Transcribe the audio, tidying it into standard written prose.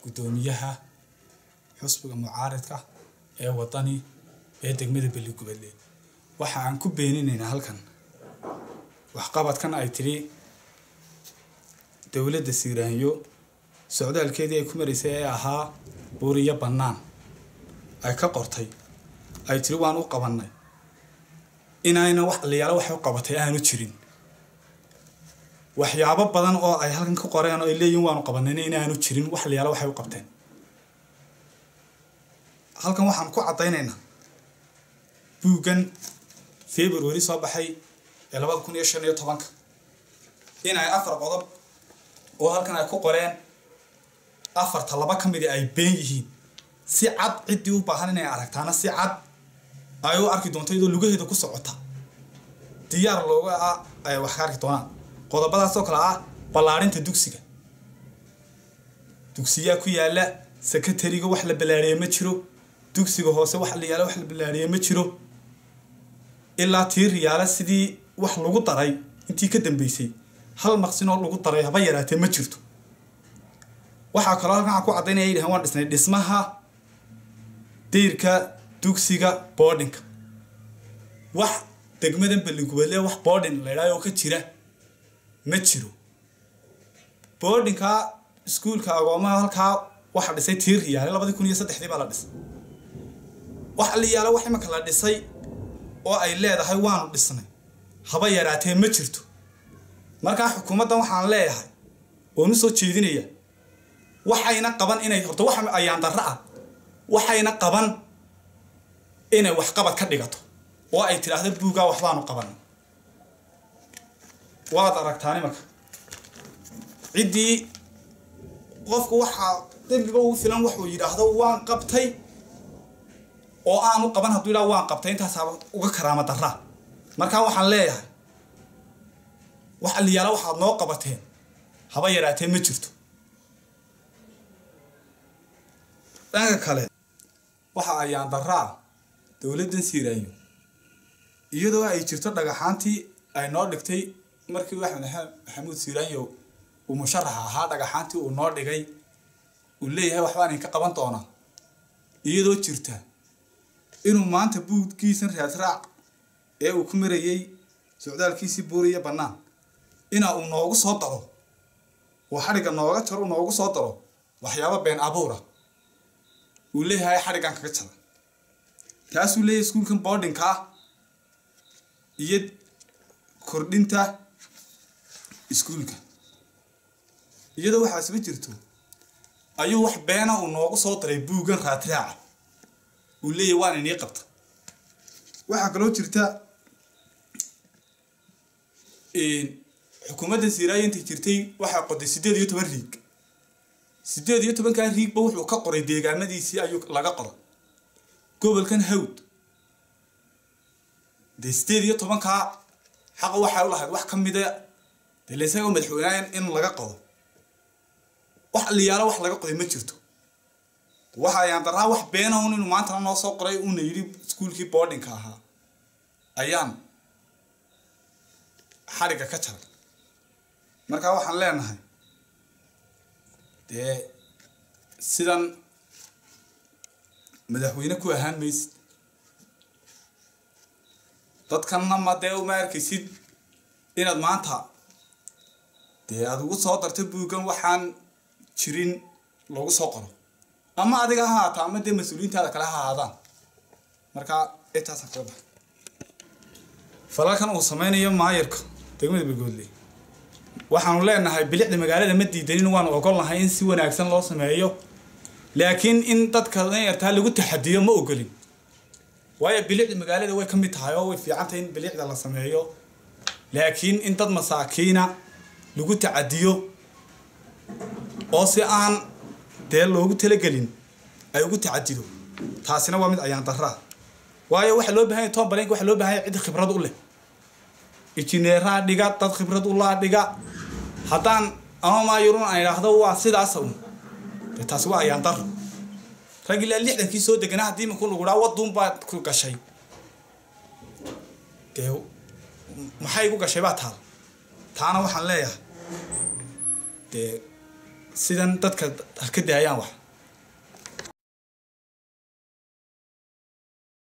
gudoomiyaha xusbiga mucaaradka ee wadani ee degmada Beligubadle waxa aan ku beeninaynaa halkan wax qabadkan ay tiri dawladda Siiraanyo socdaalkeedii ay ku mareysay ay ahaa buuriya bannaan ay ka qortay ay tiri waan u qabanay inayna wax liyaalo wax u qabatay aanu jirin waxyaabo badan oo ay halkan ku qoreen oo ay leeyihiin waan u qabanay inaanu jirin wax liyaalo wax u qabteen halkan waxaan ku cadaynaynaa buugan February soo baxay 2015 in ay afar qodob oo halkan ay ku qoreen afarta laba kamid ay been yihiin si cad cidii u baahan inay aragtaana si cad ay u arki doonto iyadoo lugaheeda ku socota diyaar looga ay wax ka arki doonaan qodobadaas oo kala ah balaarinta dugsiga ku yaala secretary-ga wax la balaariyay ma jiro dugsiga hoose wax la yaala wax la balaariyay ma jiro ilaa tiir yaala sidii wax lagu daray intii ka dambeysay hal maqsin oo lagu daray haba yaraatee ma jirto waxa kale halkan ku cadaynaya inay waan dhisnay dhismaha deyrka dugsiga boarding wax degmada Beligubadle wax boarding la ilaayo ka jira ma jiro boardingka iskuulka agoomaha halka waxa dhisay tiir yaala 2003 baa la dhisay wax la yaala wax imaka la dhisay oo ay leedahay waan dhisnay haba yaraatee ma jirto marka xukuumaddan waxaan leeyahay oo nu soo jeedinaya waxayna qaban inay horto wax ayaan darra ah waxayna qaban inay wax qabad ka dhigato oo ay tiraahdo buuga wax baan u qaban waad aragtaan marka cidii qofku waxa dambiga uu filan wax uu yiraahdo waan qabtay oo aanu qaban haduu ilaa waan qabtay intaas uga karaama darra marka waxaan leeyahay wax aliyaala waxaad noo qabateen haba yaraatee ma jirto dhanka kale waxa ayaan darra dawladdan Siiraanyo iyadoo ay jirto dhagaxaantii ay noo dhigtay markii Maxamuud Siiraanyo uu musharax ahaa dhagaxaantii uu noo dhigay uu leeyahay waxbaan ka qaban doonaa iyadoo jirta inuu maanta buudkiisan raadraac ee uu ku marayay socdaalkiisii buuriya bannaan uu noogu soo daro oo xariga nooga jaro noogu soo daro waxyaabo been abuura uu leeyahay xarigan kaga jara taas uu leeyahay iskuulkan boarding-ka iyo kordhinta iskuulka iyadoo waxa isba jirto ayuu wax beena uu noogu soo daray buugan raadraac uu leeyahay waan inii qabta waxa kale oo jirta xukuumadda Siiraanyo intii jirtay waxa qoday 18 riig 18 ka riig ba wuxuu ka qoray deegaanadiisii ayuu laga qoray gobolkan Hawd 18 ka xaq waxa uu lahayd wax kamid ah leeyahay madaxweynaha in laga qodo wax liyaalo wax laga qoday ma jirto waxa ayaan daraa wax been ah inuu maanta noo soo qoray uu yiri iskuulkii boarding-ka ahaa ayaan xariga ka jaray marka waxaan leenahay sidan madaxweyne ku ahaan maysid dadkanna ma uma arkaysid inaad maanta aad ugu soo dartay buugan waxaan jirin loogu soo qoro ama adiga ha ahaata ama mas'uuliyiintaada kale ha ahaadaan marka intaas ka baxay falalkan uu sameynayo maayirka degmada Beligubadle waxaanu leenahay bilicda magaalada ma diidanin waan ogolnahay in si wanaagsan loo sameeyo laakiin in dadka yartaa lagu taxadiyo ma ogolin waayo bilicda magaalada way kamid tahay oo way fiicantahay in bilicda la sameeyo laakiin in dad masaakiina lagu taxadiyo oo si aan loogu talagelin ay ugu taxadido taasina waa mid ayaan darra waayo waxa loo baahan yahay Tombalenk waxa loo baahan yahay cid khibrad u leh injineera dhiga dad khibrad u la dhiga hadaan ama ma yurun ay raahdo waa sidaas oo taas waa ayaan darro ragil 60 soo deganaa hadii ma ku lagu raa wadun baad ku gashay maxay ku gashay baa taana waxaan leeyahay sidan dadka ka daayaan wax